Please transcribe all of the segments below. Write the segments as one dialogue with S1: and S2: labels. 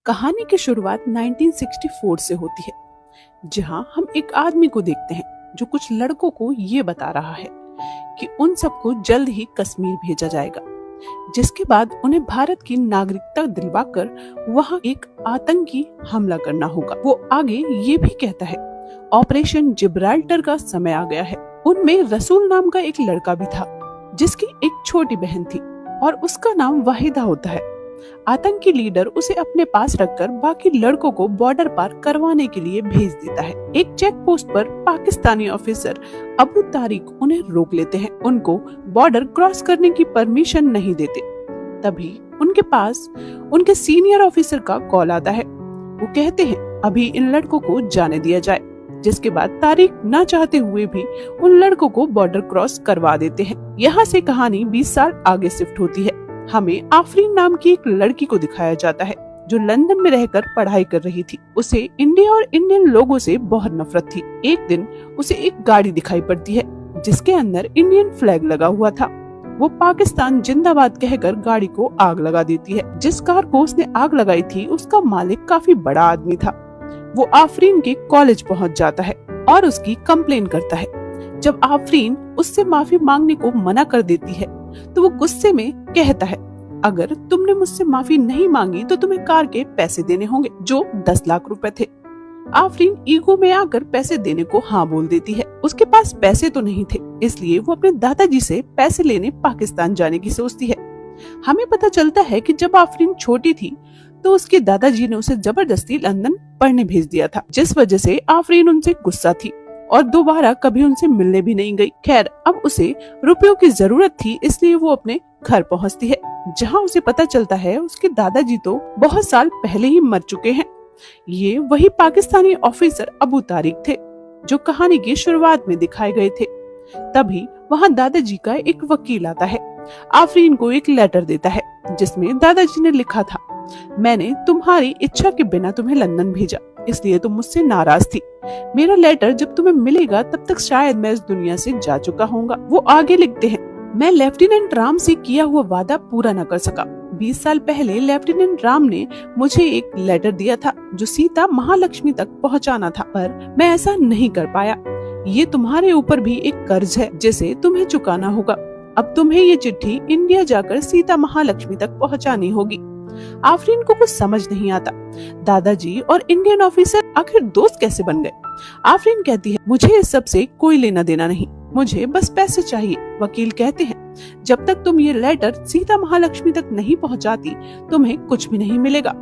S1: कहानी की शुरुआत 1964 से होती है, जहां हम एक आदमी को देखते हैं जो कुछ लड़कों को ये बता रहा है कि उन सबको जल्द ही कश्मीर भेजा जाएगा, जिसके बाद उन्हें भारत की नागरिकता दिलवाकर वहां एक आतंकी हमला करना होगा। वो आगे ये भी कहता है, ऑपरेशन जिब्राल्टर का समय आ गया है। उनमें रसूल नाम का एक लड़का भी था, जिसकी एक छोटी बहन थी और उसका नाम वाहिदा होता है। आतंकी लीडर उसे अपने पास रखकर बाकी लड़कों को बॉर्डर पार करवाने के लिए भेज देता है। एक चेक पोस्ट पर पाकिस्तानी ऑफिसर अबू तारिक उन्हें रोक लेते हैं। उनको बॉर्डर क्रॉस करने की परमिशन नहीं देते। तभी उनके पास उनके सीनियर ऑफिसर का कॉल आता है। वो कहते हैं अभी इन लड़कों को जाने दिया जाए, जिसके बाद तारिक ना चाहते हुए भी उन लड़कों को बॉर्डर क्रॉस करवा देते हैं। यहाँ से कहानी 20 साल आगे शिफ्ट होती है। हमें आफरीन नाम की एक लड़की को दिखाया जाता है जो लंदन में रहकर पढ़ाई कर रही थी। उसे इंडिया और इंडियन लोगों से बहुत नफरत थी। एक दिन उसे एक गाड़ी दिखाई पड़ती है जिसके अंदर इंडियन फ्लैग लगा हुआ था। वो पाकिस्तान जिंदाबाद कहकर गाड़ी को आग लगा देती है। जिस कार को उसने आग लगाई थी उसका मालिक काफी बड़ा आदमी था। वो आफरीन के कॉलेज पहुंच जाता है और उसकी कंप्लेन करता है। जब आफरीन उससे माफी मांगने को मना कर देती है तो वो गुस्से में कहता है, अगर तुमने मुझसे माफी नहीं मांगी तो तुम्हें कार के पैसे देने होंगे, जो 10 लाख रुपए थे। आफरीन ईगो में आकर पैसे देने को हाँ बोल देती है। उसके पास पैसे तो नहीं थे, इसलिए वो अपने दादाजी से पैसे लेने पाकिस्तान जाने की सोचती है। हमें पता चलता है कि जब आफरीन छोटी थी तो उसके दादाजी ने उसे जबरदस्ती लंदन पढ़ने भेज दिया था, जिस वजह से आफरीन उनसे गुस्सा थी और दोबारा कभी उनसे मिलने भी नहीं गई। खैर, अब उसे रुपयों की जरूरत थी, इसलिए वो अपने घर पहुंचती है, जहां उसे पता चलता है उसके दादाजी तो बहुत साल पहले ही मर चुके हैं। ये वही पाकिस्तानी ऑफिसर अबू तारिक थे जो कहानी की शुरुआत में दिखाए गए थे। तभी वहां दादाजी का एक वकील आता है। आफरीन को एक लेटर देता है जिसमें दादाजी ने लिखा था, मैंने तुम्हारी इच्छा के बिना तुम्हें लंदन भेजा, इसलिए तुम मुझसे नाराज थी। मेरा लेटर जब तुम्हें मिलेगा तब तक शायद मैं इस दुनिया से जा चुका होऊंगा। वो आगे लिखते हैं, मैं लेफ्टिनेंट राम से किया हुआ वादा पूरा न कर सका। 20 साल पहले लेफ्टिनेंट राम ने मुझे एक लेटर दिया था जो सीता महालक्ष्मी तक पहुंचाना था, पर मैं ऐसा नहीं कर पाया। ये तुम्हारे ऊपर भी एक कर्ज है जिसे तुम्हें चुकाना होगा। अब तुम्हें ये चिट्ठी इंडिया जाकर सीता महालक्ष्मी तक पहुंचानी होगी। आफरीन को कुछ समझ नहीं आता। दादाजी और इंडियन ऑफिसर आखिर दोस्त कैसे बन गए? आफरीन कहती है, मुझे इस सब से कोई लेना देना नहीं, मुझे बस पैसे चाहिए। वकील कहते हैं, जब तक तुम ये लेटर सीता महालक्ष्मी तक नहीं पहुंचाती तुम्हें कुछ भी नहीं मिलेगा।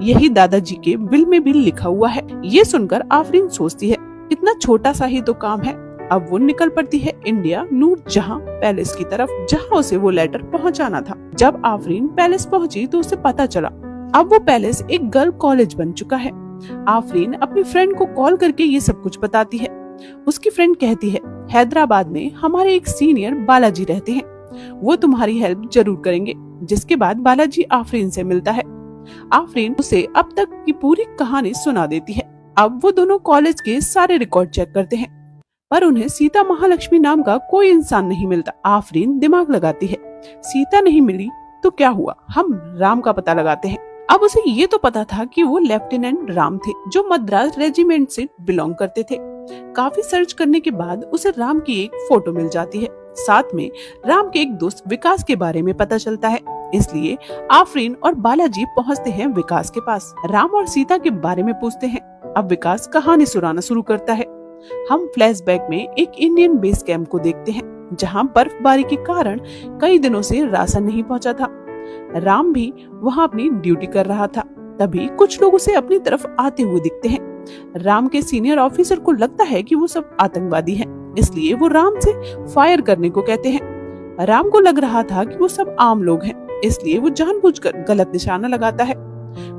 S1: यही दादाजी के विल में भी लिखा हुआ है। ये सुनकर आफरीन सोचती है, इतना छोटा सा ही तो काम है। अब वो निकल पड़ती है इंडिया नूरजहां पैलेस की तरफ, जहां उसे वो लेटर पहुंचाना था। जब आफरीन पैलेस पहुंची तो उसे पता चला अब वो पैलेस एक गर्ल कॉलेज बन चुका है। आफरीन अपनी फ्रेंड को कॉल करके ये सब कुछ बताती है। उसकी फ्रेंड कहती है, हैदराबाद में हमारे एक सीनियर बालाजी रहते हैं, वो तुम्हारी हेल्प जरूर करेंगे। जिसके बाद बालाजी आफरीन से मिलता है। आफरीन उसे अब तक की पूरी कहानी सुना देती है। अब वो दोनों कॉलेज के सारे रिकॉर्ड चेक करते हैं, पर उन्हें सीता महालक्ष्मी नाम का कोई इंसान नहीं मिलता। आफरीन दिमाग लगाती है, सीता नहीं मिली तो क्या हुआ, हम राम का पता लगाते हैं। अब उसे ये तो पता था कि वो लेफ्टिनेंट राम थे जो मद्रास रेजिमेंट से बिलोंग करते थे। काफी सर्च करने के बाद उसे राम की एक फोटो मिल जाती है। साथ में राम के एक दोस्त विकास के बारे में पता चलता है, इसलिए आफरीन और बालाजी पहुंचते हैं विकास के पास। राम और सीता के बारे में पूछते हैं। अब विकास कहानी सुनाना शुरू करता है। हम फ्लैशबैक में एक इंडियन बेस कैंप को देखते हैं, जहां बर्फबारी के कारण कई दिनों से राशन नहीं पहुंचा था। राम भी वहां अपनी ड्यूटी कर रहा था। तभी कुछ लोग उसे अपनी तरफ आते हुए दिखते हैं। राम के सीनियर ऑफिसर को लगता है कि वो सब आतंकवादी हैं, इसलिए वो राम से फायर करने को कहते हैं। राम को लग रहा था कि वो सब आम लोग हैं, इसलिए वो जानबूझकर गलत निशाना लगाता है।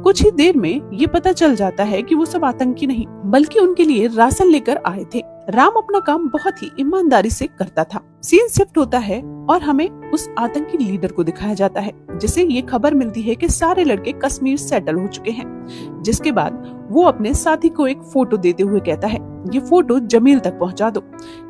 S1: कुछ ही देर में ये पता चल जाता है कि वो सब आतंकी नहीं बल्कि उनके लिए राशन लेकर आए थे। राम अपना काम बहुत ही ईमानदारी से करता था। सीन शिफ्ट होता है और हमें उस आतंकी लीडर को दिखाया जाता है, जिसे ये खबर मिलती है कि सारे लड़के कश्मीर सेटल हो चुके हैं। जिसके बाद वो अपने साथी को एक फोटो देते हुए कहता है, ये फोटो जमील तक पहुंचा दो।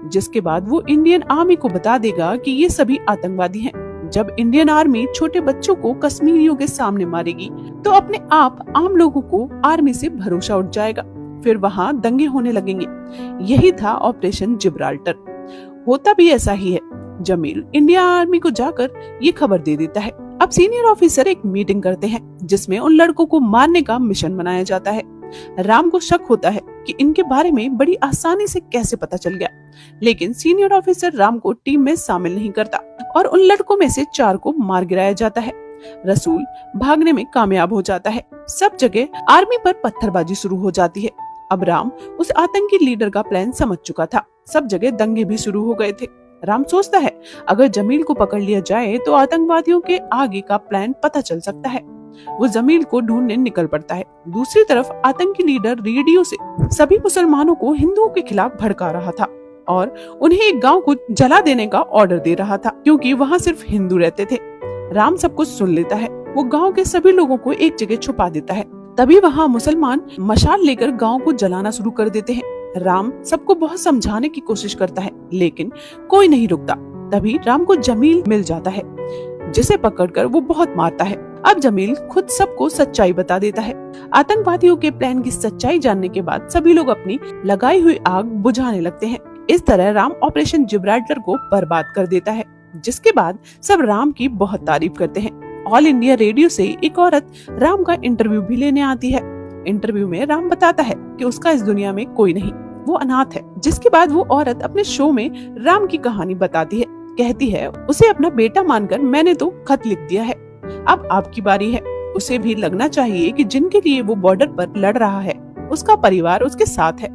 S1: जिसके बाद वो इंडियन आर्मी को बता देगा कि ये सभी आतंकवादी हैं। जब इंडियन आर्मी छोटे बच्चों को कश्मीरियों के सामने मारेगी तो अपने आप आम लोगों को आर्मी से भरोसा उठ जाएगा, फिर वहाँ दंगे होने लगेंगे। यही था ऑपरेशन जिब्राल्टर। होता भी ऐसा ही है। जमील इंडिया आर्मी को जाकर ये खबर दे देता है। अब सीनियर ऑफिसर एक मीटिंग करते हैं जिसमें उन लड़कों को मारने का मिशन बनाया जाता है। राम को शक होता है कि इनके बारे में बड़ी आसानी से कैसे पता चल गया, लेकिन सीनियर ऑफिसर राम को टीम में शामिल नहीं करता और उन लड़कों में से 4 को मार गिराया जाता है। रसूल भागने में कामयाब हो जाता है। सब जगह आर्मी पर पत्थरबाजी शुरू हो जाती है। अब राम उस आतंकी लीडर का प्लान समझ चुका था। सब जगह दंगे भी शुरू हो गए थे। राम सोचता है अगर जमील को पकड़ लिया जाए तो आतंकवादियों के आगे का प्लान पता चल सकता है। वो जमील को ढूंढने निकल पड़ता है। दूसरी तरफ आतंकी लीडर रेडियो से सभी मुसलमानों को हिंदुओं के खिलाफ भड़का रहा था और उन्हें एक गांव को जला देने का ऑर्डर दे रहा था, क्योंकि वहाँ सिर्फ हिंदू रहते थे। राम सब कुछ सुन लेता है। वो गांव के सभी लोगों को एक जगह छुपा देता है। तभी वहाँ मुसलमान मशाल लेकर गांव को जलाना शुरू कर देते हैं। राम सबको बहुत समझाने की कोशिश करता है, लेकिन कोई नहीं रुकता। तभी राम को जमील मिल जाता है, जिसे पकड़कर वो बहुत मारता है। अब जमील खुद सबको सच्चाई बता देता है। आतंकवादियों के प्लान की सच्चाई जानने के बाद सभी लोग अपनी लगाई हुई आग बुझाने लगते हैं। इस तरह राम ऑपरेशन जिब्राल्टर को बर्बाद कर देता है, जिसके बाद सब राम की बहुत तारीफ करते हैं। ऑल इंडिया रेडियो से एक औरत राम का इंटरव्यू भी लेने आती है। इंटरव्यू में राम बताता है कि उसका इस दुनिया में कोई नहीं, वो अनाथ है। जिसके बाद वो औरत अपने शो में राम की कहानी बताती है। कहती है उसे अपना बेटा मानकर मैंने तो खत लिख दिया है, अब आपकी बारी है। उसे भी लगना चाहिए कि जिनके लिए वो बॉर्डर पर लड़ रहा है उसका परिवार उसके साथ है।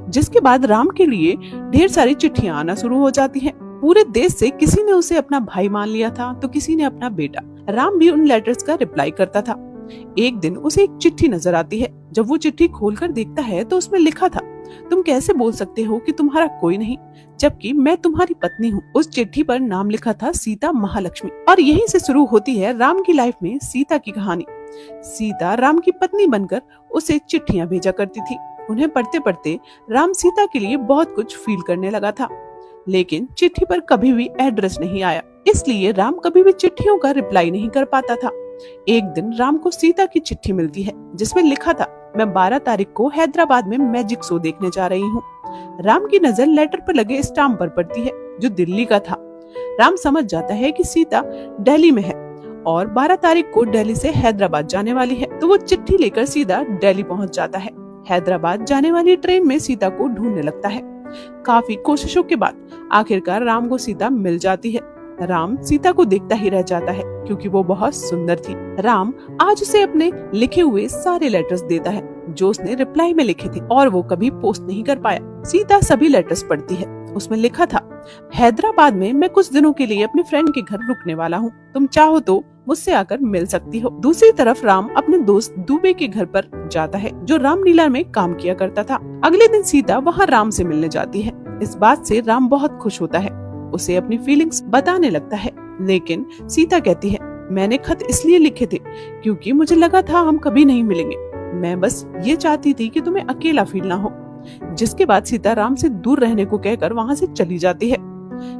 S1: जिसके बाद राम के लिए ढेर सारी चिट्ठियां आना शुरू हो जाती हैं। पूरे देश से किसी ने उसे अपना भाई मान लिया था तो किसी ने अपना बेटा। राम भी उन लेटर्स का रिप्लाई करता था। एक दिन उसे एक चिट्ठी नजर आती है। जब वो चिट्ठी खोलकर देखता है तो उसमें लिखा था, तुम कैसे बोल सकते हो कि तुम्हारा कोई नहीं, जबकि मैं तुम्हारी पत्नी हूँ। उस चिट्ठी पर नाम लिखा था सीता महालक्ष्मी। और यहीं से शुरू होती है राम की लाइफ में सीता की कहानी। सीता राम की पत्नी बनकर उसे चिट्ठियां भेजा करती थी। उन्हें पढ़ते पढ़ते राम सीता के लिए बहुत कुछ फील करने लगा था, लेकिन चिट्ठी पर कभी भी एड्रेस नहीं आया, इसलिए राम कभी भी चिट्ठियों का रिप्लाई नहीं कर पाता था। एक दिन राम को सीता की चिट्ठी मिलती है जिसमें लिखा था, मैं 12 तारीख को हैदराबाद में मैजिक शो देखने जा रही हूँ। राम की नजर लेटर पर लगे स्टाम्प पर पड़ती है जो दिल्ली का था। राम समझ जाता है कि सीता दिल्ली में है और 12 तारीख को दिल्ली से हैदराबाद जाने वाली है, तो वो चिट्ठी लेकर सीधा दिल्ली पहुँच जाता है। हैदराबाद जाने वाली ट्रेन में सीता को ढूंढने लगता है। काफी कोशिशों के बाद आखिरकार राम को सीता मिल जाती है। राम सीता को देखता ही रह जाता है क्योंकि वो बहुत सुंदर थी। राम आज उसे अपने लिखे हुए सारे लेटर्स देता है जो उसने रिप्लाई में लिखे थे और वो कभी पोस्ट नहीं कर पाया। सीता सभी लेटर्स पढ़ती है। उसमें लिखा था, हैदराबाद में मैं कुछ दिनों के लिए अपने फ्रेंड के घर रुकने वाला हूँ, तुम चाहो तो मुझसे आकर मिल सकती हो। दूसरी तरफ राम अपने दोस्त दुबे के घर पर जाता है जो रामलीला में काम किया करता था। अगले दिन सीता वहाँ राम से मिलने जाती है। इस बात से राम बहुत खुश होता है, उसे अपनी फीलिंग्स बताने लगता है, लेकिन सीता कहती है, मैंने खत इसलिए लिखे थे क्योंकि मुझे लगा था हम कभी नहीं मिलेंगे, मैं बस ये चाहती थी कि तुम्हें अकेला फील ना हो। जिसके बाद सीता राम से दूर रहने को कहकर वहाँ से चली जाती है।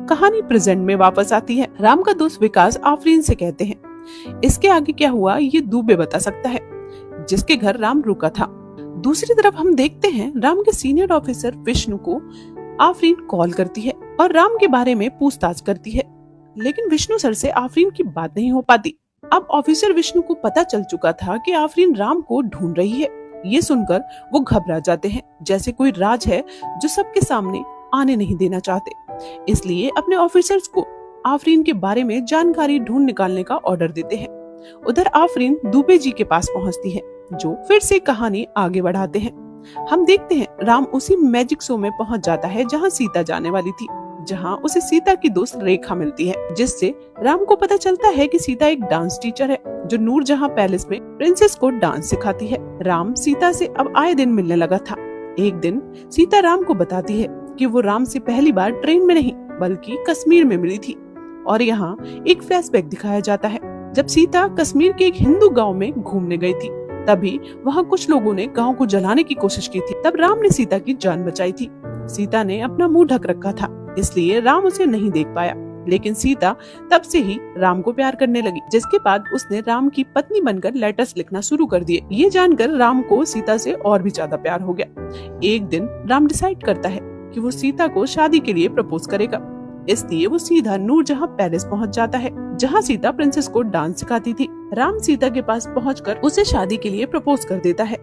S1: कहानी प्रेजेंट में वापस आती है। राम का दोस्त विकास आफरीन से कहते हैं, इसके आगे क्या हुआ ये दुबे बता सकता है, जिसके घर राम रुका था। दूसरी तरफ हम देखते हैं राम के सीनियर ऑफिसर विष्णु को आफरीन कॉल करती है और राम के बारे में पूछताछ करती है, लेकिन विष्णु सर से आफरीन की बात नहीं हो पाती। अब ऑफिसर विष्णु को पता चल चुका था कि आफरीन राम को ढूंढ रही है। ये सुनकर वो घबरा जाते हैं, जैसे कोई राज है जो सबके सामने आने नहीं देना चाहते। इसलिए अपने ऑफिसर्स को आफरीन के बारे में जानकारी ढूंढ निकालने का ऑर्डर देते हैं। उधर आफरीन दुबे जी के पास पहुंचती है, जो फिर से कहानी आगे बढ़ाते हैं। हम देखते हैं राम उसी मैजिक शो में पहुंच जाता है जहां सीता जाने वाली थी, जहां उसे सीता की दोस्त रेखा मिलती है, जिससे राम को पता चलता है कि सीता एक डांस टीचर है जो नूरजहां पैलेस में प्रिंसेस को डांस सिखाती है। राम सीता से अब आए दिन मिलने लगा था। एक दिन सीता राम को बताती है कि वो राम से पहली बार ट्रेन में नहीं बल्कि कश्मीर में मिली थी, और यहाँ एक फ्लैशबैक दिखाया जाता है जब सीता कश्मीर के एक हिंदू गाँव में घूमने गई थी। तभी वहाँ कुछ लोगों ने गांव को जलाने की कोशिश की थी। तब राम ने सीता की जान बचाई थी। सीता ने अपना मुंह ढक रखा था, इसलिए राम उसे नहीं देख पाया, लेकिन सीता तब से ही राम को प्यार करने लगी, जिसके बाद उसने राम की पत्नी बनकर लेटर्स लिखना शुरू कर दिए। ये जानकर राम को सीता से और भी ज्यादा प्यार हो गया। एक दिन राम डिसाइड करता है कि वो सीता को शादी के लिए प्रपोज करेगा, इसलिए वो सीधा नूरजहां पैलेस पहुंच जाता है, जहां सीता प्रिंसेस को डांस सिखाती थी। राम सीता के पास पहुंचकर उसे शादी के लिए प्रपोज कर देता है,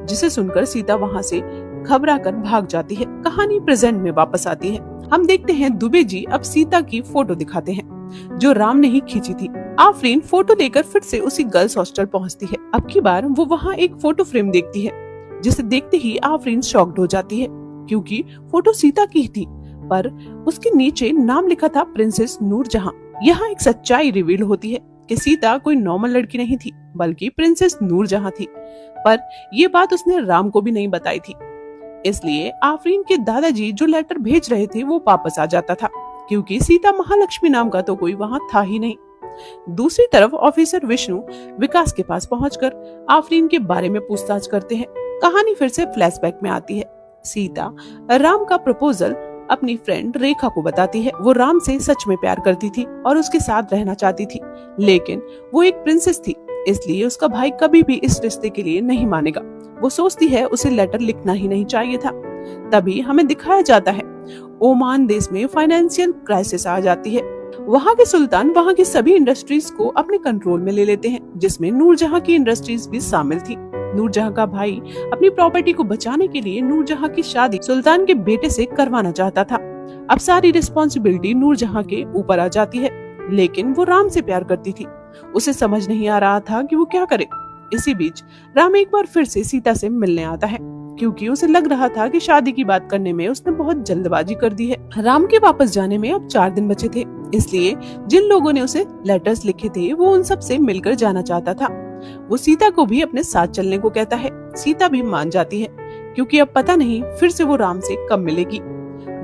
S1: जिसे सुनकर सीता वहां से घबरा कर भाग जाती है। कहानी प्रेजेंट में वापस आती है। हम देखते हैं दुबे जी अब सीता की फोटो दिखाते हैं, जो राम ने ही खींची थी। आफरीन फोटो लेकर फिर से उसी गर्ल्स हॉस्टल पहुंचती है। अब की बार वो वहाँ एक फोटो फ्रेम देखती है, जिसे देखते ही आफरीन शॉक्ड हो जाती है, क्योंकि फोटो सीता की थी, पर उसके नीचे नाम लिखा था प्रिंसेस नूरजहां। यहाँ एक सच्चाई रिवील होती है कि सीता कोई नॉर्मल लड़की नहीं थी, बल्कि प्रिंसेस नूरजहां थी। पर ये बात उसने राम को भी नहीं बताई थी। इसलिए आफरीन के दादाजी जो लेटर भेज रहे थे वो वापस आ जाता था, क्योंकि सीता महालक्ष्मी नाम का तो कोई वहाँ था ही नहीं। दूसरी तरफ ऑफिसर विष्णु विकास के पास पहुंचकर आफरीन के बारे में पूछताछ करते हैं। कहानी फिर से फ्लैशबैक में आती है। सीता राम का प्रपोजल अपनी फ्रेंड रेखा को बताती है। वो राम से सच में प्यार करती थी और उसके साथ रहना चाहती थी, लेकिन वो एक प्रिंसेस थी, इसलिए उसका भाई कभी भी इस रिश्ते के लिए नहीं मानेगा। वो सोचती है उसे लेटर लिखना ही नहीं चाहिए था। तभी हमें दिखाया जाता है ओमान देश में फाइनेंशियल क्राइसिस आ जाती है। वहाँ के सुल्तान वहाँ की सभी इंडस्ट्रीज को अपने कंट्रोल में ले लेते हैं, जिसमें नूरजहां की इंडस्ट्रीज भी शामिल थी। नूरजहां का भाई अपनी प्रॉपर्टी को बचाने के लिए नूरजहां की शादी सुल्तान के बेटे से करवाना चाहता था। अब सारी रिस्पॉन्सिबिलिटी नूरजहां के ऊपर आ जाती है, लेकिन वो राम से प्यार करती थी। उसे समझ नहीं आ रहा था कि वो क्या करे। इसी बीच राम एक बार फिर से सीता से मिलने आता है, क्योंकि उसे लग रहा था कि शादी की बात करने में उसने बहुत जल्दबाजी कर दी है। राम के वापस जाने में अब 4 दिन बचे थे, इसलिए जिन लोगों ने उसे लेटर्स लिखे थे वो उन सब से मिलकर जाना चाहता था। वो सीता को भी अपने साथ चलने को कहता है। सीता भी मान जाती है, क्योंकि अब पता नहीं फिर से वो राम से कब मिलेगी।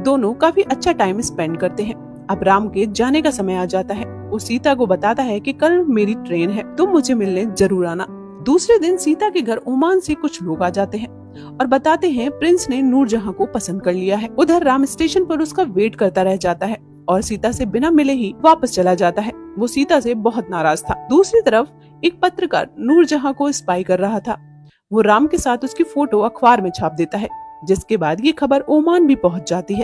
S1: दोनों काफी अच्छा टाइम स्पेंड करते हैं। अब राम के जाने का समय आ जाता है। वो सीता को बताता है कि कल मेरी ट्रेन है, तुम मुझे मिलने जरूर आना। दूसरे दिन सीता के घर ओमान से कुछ लोग आ जाते हैं और बताते हैं प्रिंस ने नूरजहां को पसंद कर लिया है। उधर राम स्टेशन पर उसका वेट करता रह जाता है और सीता से बिना मिले ही वापस चला जाता है। वो सीता से बहुत नाराज था। दूसरी तरफ एक पत्रकार नूरजहां को स्पाई कर रहा था। वो राम के साथ उसकी फोटो अखबार में छाप देता है, जिसके बाद ये खबर ओमान भी पहुंच जाती है।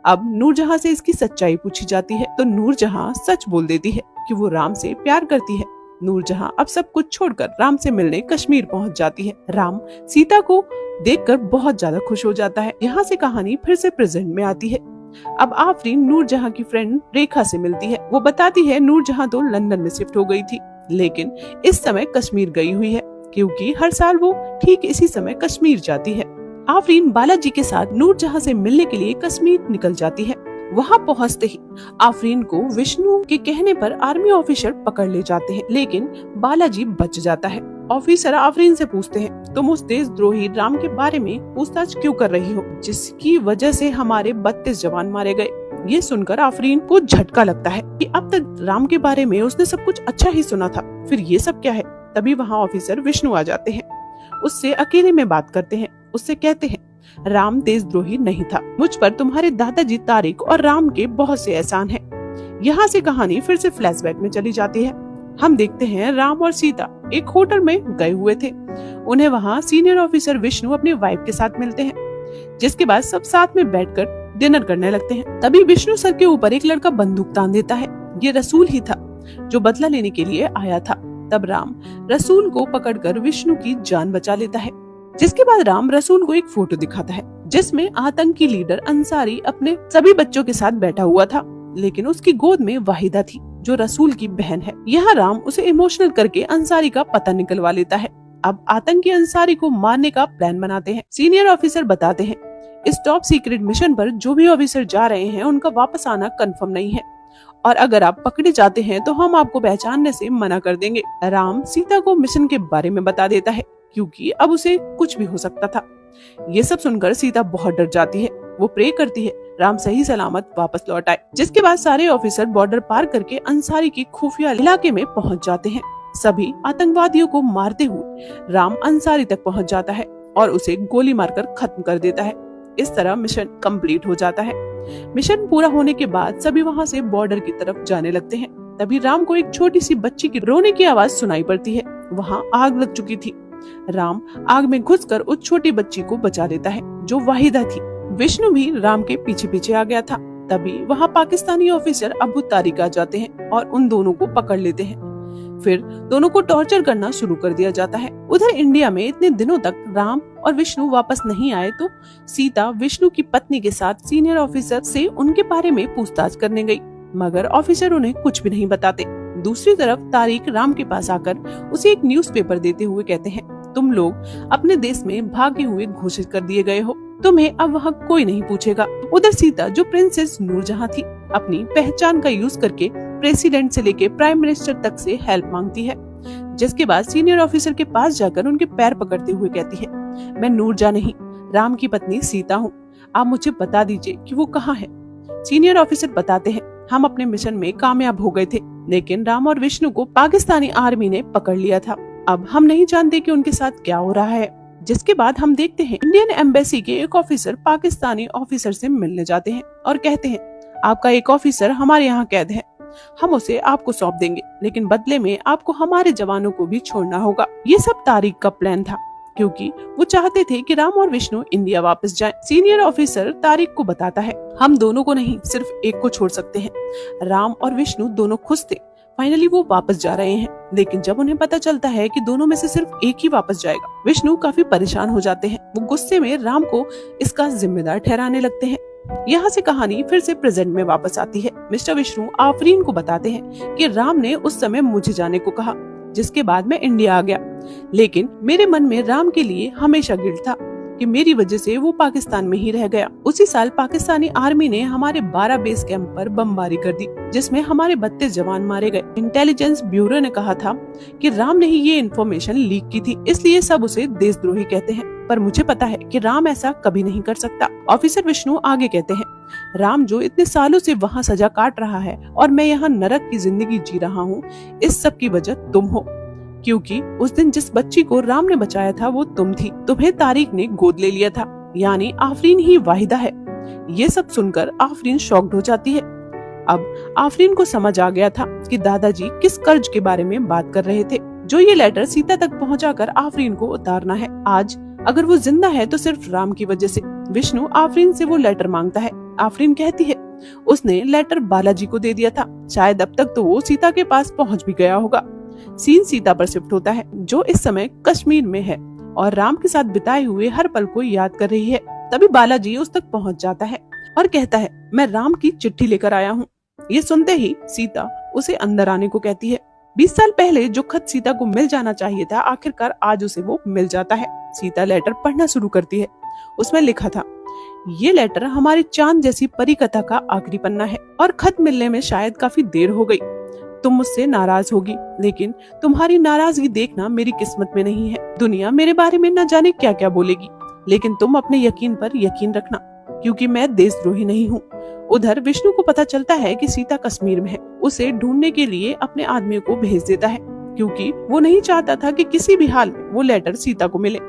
S1: अब नूरजहां से इसकी सच्चाई पूछी जाती है तो नूरजहां सच बोल देती है कि वो राम से प्यार करती है। नूरजहां अब सब कुछ छोड़कर राम से मिलने कश्मीर पहुंच जाती है। राम सीता को देखकर बहुत ज्यादा खुश हो जाता है। यहाँ से कहानी फिर से प्रेजेंट में आती है। अब आफरीन नूरजहां की फ्रेंड रेखा से मिलती है। वो बताती है नूरजहां तो लंदन में शिफ्ट हो गई थी, लेकिन इस समय कश्मीर गई हुई है, क्योंकि हर साल वो ठीक इसी समय कश्मीर जाती है। आफरीन बालाजी के साथ नूरजहां से मिलने के लिए कश्मीर निकल जाती है। वहां पहुंचते ही आफरीन को विष्णु के कहने पर आर्मी ऑफिसर पकड़ ले जाते हैं, लेकिन बालाजी बच जाता है। ऑफिसर आफरीन से पूछते हैं, तुम उस देशद्रोही राम के बारे में पूछताछ क्यों कर रही हो, जिसकी वजह से हमारे 32 जवान मारे गए। ये सुनकर आफरीन को झटका लगता है कि अब तक राम के बारे में उसने सब कुछ अच्छा ही सुना था, फिर ये सब क्या है। तभी वहाँ ऑफिसर विष्णु आ जाते हैं, उससे अकेले में बात करते हैं। उससे कहते हैं, राम देशद्रोही नहीं था, मुझ पर तुम्हारे दादाजी तारिक और राम के बहुत से एहसान हैं। यहाँ से कहानी फिर से फ्लैशबैक में चली जाती है। हम देखते हैं राम और सीता एक होटल में गए हुए थे। उन्हें वहाँ सीनियर ऑफिसर विष्णु अपनी वाइफ के साथ मिलते हैं, जिसके बाद सब साथ में बैठकर डिनर करने लगते हैं। तभी विष्णु सर के ऊपर एक लड़का बंदूक तान देता है। ये रसूल ही था जो बदला लेने के लिए आया था। तब राम रसूल को पकड़कर विष्णु की जान बचा लेता है, जिसके बाद राम रसूल को एक फोटो दिखाता है, जिसमें आतंकी लीडर अंसारी अपने सभी बच्चों के साथ बैठा हुआ था, लेकिन उसकी गोद में वाहिदा थी जो रसूल की बहन है। यहाँ राम उसे इमोशनल करके अंसारी का पता निकलवा लेता है। अब आतंकी अंसारी को मारने का प्लान बनाते हैं। सीनियर ऑफिसर बताते हैं, इस टॉप सीक्रेट मिशन पर जो भी ऑफिसर जा रहे हैं उनका वापस आना कंफर्म नहीं है, और अगर आप पकड़े जाते हैं तो हम आपको पहचानने से मना कर देंगे। राम सीता को मिशन के बारे में बता देता है, क्योंकि अब उसे कुछ भी हो सकता था। ये सब सुनकर सीता बहुत डर जाती है। वो प्रे करती है राम सही सलामत वापस लौट आए। जिसके बाद सारे ऑफिसर बॉर्डर पार करके अंसारी के खुफिया इलाके में पहुंच जाते हैं। सभी आतंकवादियों को मारते हुए राम अंसारी तक पहुंच जाता है और उसे गोली मारकर खत्म कर देता है। इस तरह मिशन कंप्लीट हो जाता है। मिशन पूरा होने के बाद सभी वहाँ से बॉर्डर की तरफ जाने लगते हैं। तभी राम को एक छोटी सी बच्ची की रोने की आवाज सुनाई पड़ती है। वहाँ आग लग चुकी थी। राम आग में घुसकर उस छोटी बच्ची को बचा लेता है जो वाहिदा थी। विष्णु भी राम के पीछे पीछे आ गया था। तभी वहाँ पाकिस्तानी ऑफिसर अबू तारिक आ जाते हैं और उन दोनों को पकड़ लेते हैं। फिर दोनों को टॉर्चर करना शुरू कर दिया जाता है। उधर इंडिया में इतने दिनों तक राम और विष्णु वापस नहीं आए तो सीता विष्णु की पत्नी के साथ सीनियर ऑफिसर से उनके बारे में पूछताछ करने गई, मगर ऑफिसर उन्हें कुछ भी नहीं बताते। दूसरी तरफ तारिक राम के पास आकर उसे एक न्यूज़पेपर देते हुए कहते हैं, तुम लोग अपने देश में भागे हुए घोषित कर दिए गए हो, तुम्हें अब वहाँ कोई नहीं पूछेगा। उधर सीता जो प्रिंसेस नूरजहां थी, अपनी पहचान का यूज करके प्रेसिडेंट से लेके प्राइम मिनिस्टर तक से हेल्प मांगती है, जिसके बाद सीनियर ऑफिसर के पास जाकर उनके पैर पकड़ते हुए कहती है, मैं नूरजहां नहीं, राम की पत्नी सीता हूँ, आप मुझे बता दीजिए कि वो कहाँ है। सीनियर ऑफिसर बताते हैं, हम अपने मिशन में कामयाब हो गए थे, लेकिन राम और विष्णु को पाकिस्तानी आर्मी ने पकड़ लिया था। अब हम नहीं जानते कि उनके साथ क्या हो रहा है। जिसके बाद हम देखते हैं इंडियन एम्बेसी के एक ऑफिसर पाकिस्तानी ऑफिसर से मिलने जाते हैं और कहते हैं, आपका एक ऑफिसर हमारे यहाँ कैद है, हम उसे आपको सौंप देंगे, लेकिन बदले में आपको हमारे जवानों को भी छोड़ना होगा। ये सब तारिक का प्लान था, क्योंकि वो चाहते थे कि राम और विष्णु इंडिया वापस जाएं। सीनियर ऑफिसर तारिक को बताता है, हम दोनों को नहीं, सिर्फ एक को छोड़ सकते हैं। राम और विष्णु दोनों खुश थे। फाइनली वो वापस जा रहे हैं, लेकिन जब उन्हें पता चलता है कि दोनों में से सिर्फ एक ही वापस जाएगा, विष्णु काफी परेशान हो जाते हैं। वो गुस्से में राम को इसका जिम्मेदार ठहराने लगते हैं। यहाँ से कहानी फिर से प्रेजेंट में वापस आती है। मिस्टर विष्णु आफरीन को बताते हैं कि राम ने उस समय मुझे जाने को कहा, जिसके बाद मैं इंडिया आ गया, लेकिन मेरे मन में राम के लिए हमेशा गिल्ट था कि मेरी वजह से वो पाकिस्तान में ही रह गया। उसी साल पाकिस्तानी आर्मी ने हमारे 12 बेस कैंप पर बमबारी कर दी, जिसमें हमारे 32 जवान मारे गए। इंटेलिजेंस ब्यूरो ने कहा था कि राम ने ही ये इन्फॉर्मेशन लीक की थी, इसलिए सब उसे देशद्रोही कहते हैं, पर मुझे पता है कि राम ऐसा कभी नहीं कर सकता। ऑफिसर विष्णु आगे कहते हैं, राम जो इतने सालों से वहाँ सजा काट रहा है और मैं यहाँ नरक की जिंदगी जी रहा हूँ, इस सब की वजह तुम हो, क्योंकि उस दिन जिस बच्ची को राम ने बचाया था वो तुम थी। तुम्हें तारिक ने गोद ले लिया था, यानी आफरीन ही वाहिदा है। ये सब सुनकर आफरीन शॉक्ड हो जाती है। अब आफरीन को समझ आ गया था कि दादाजी किस कर्ज के बारे में बात कर रहे थे, जो ये लेटर सीता तक पहुंचाकर आफरीन को उतारना है। आज अगर वो जिंदा है तो सिर्फ राम की वजह से। विष्णु आफरीन से वो लेटर मांगता है। आफरीन कहती है, उसने लेटर बालाजी को दे दिया था, शायद अब तक तो वो सीता के पास पहुँच भी गया होगा। सीन सीता पर शिफ्ट होता है, जो इस समय कश्मीर में है और राम के साथ बिताए हुए हर पल को याद कर रही है। तभी बालाजी उस तक पहुंच जाता है और कहता है, मैं राम की चिट्ठी लेकर आया हूँ। ये सुनते ही सीता उसे अंदर आने को कहती है। 20 साल पहले जो खत सीता को मिल जाना चाहिए था, आखिरकार आज उसे वो मिल जाता है। सीता लेटर पढ़ना शुरू करती है। उसमें लिखा था, ये लेटर हमारी चांद जैसी परी कथा का आखिरी पन्ना है और खत मिलने में शायद काफी देर हो गई। तुम मुझसे नाराज होगी, लेकिन तुम्हारी नाराजगी देखना मेरी किस्मत में नहीं है। दुनिया मेरे बारे में न जाने क्या क्या बोलेगी, लेकिन तुम अपने यकीन पर यकीन रखना, क्योंकि मैं देशद्रोही नहीं हूँ। उधर विष्णु को पता चलता है कि सीता कश्मीर में है। उसे ढूंढने के लिए अपने आदमियों को भेज देता है, क्योंकि वो नहीं चाहता था कि किसी भी हाल में वो लेटर सीता को मिले।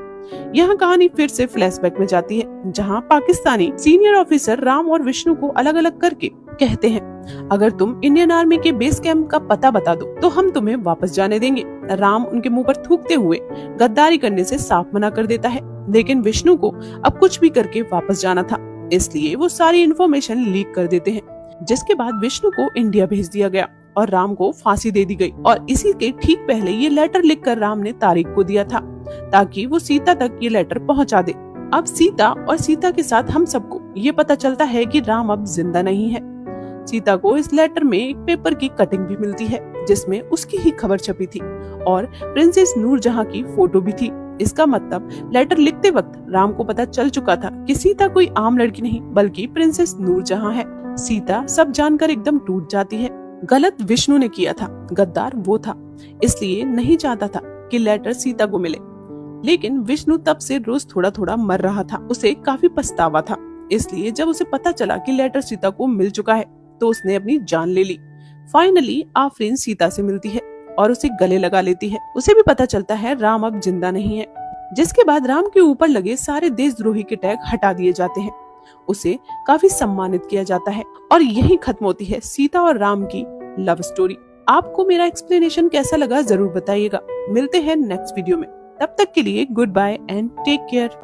S1: यहाँ कहानी फिर से फ्लैशबैक में जाती है, जहाँ पाकिस्तानी सीनियर ऑफिसर राम और विष्णु को अलग अलग करके कहते हैं, अगर तुम इंडियन आर्मी के बेस कैंप का पता बता दो तो हम तुम्हें वापस जाने देंगे। राम उनके मुंह पर थूकते हुए गद्दारी करने से साफ मना कर देता है, लेकिन विष्णु को अब कुछ भी करके वापस जाना था, इसलिए वो सारी इन्फॉर्मेशन लीक कर देते हैं। जिसके बाद विष्णु को इंडिया भेज दिया गया और राम को फांसी दे दी गई। और इसी के ठीक पहले ये लेटर लिखकर राम ने तारिक को दिया था, ताकि वो सीता तक ये लेटर पहुंचा दे। अब सीता और सीता के साथ हम सबको ये पता चलता है कि राम अब जिंदा नहीं है। सीता को इस लेटर में एक पेपर की कटिंग भी मिलती है, जिसमें उसकी ही खबर छपी थी और प्रिंसेस नूरजहां की फोटो भी थी। इसका मतलब लेटर लिखते वक्त राम को पता चल चुका था कि सीता कोई आम लड़की नहीं, बल्कि प्रिंसेस नूरजहां है। सीता सब जानकर एकदम टूट जाती है। गलत विष्णु ने किया था, गद्दार वो था, इसलिए नहीं चाहता था कि लेटर सीता को मिले। लेकिन विष्णु तब से रोज थोड़ा थोड़ा मर रहा था। उसे काफी पछतावा था, इसलिए जब उसे पता चला कि लेटर सीता को मिल चुका है तो उसने अपनी जान ले ली। फाइनली आफरीन सीता से मिलती है और उसे गले लगा लेती है। उसे भी पता चलता है राम अब जिंदा नहीं है। जिसके बाद राम के ऊपर लगे सारे देशद्रोही के टैग हटा दिए जाते हैं। उसे काफी सम्मानित किया जाता है और यही खत्म होती है सीता और राम की लव स्टोरी। आपको मेरा एक्सप्लेनेशन कैसा लगा जरूर बताइएगा। मिलते हैं नेक्स्ट वीडियो में, तब तक के लिए good bye and take care.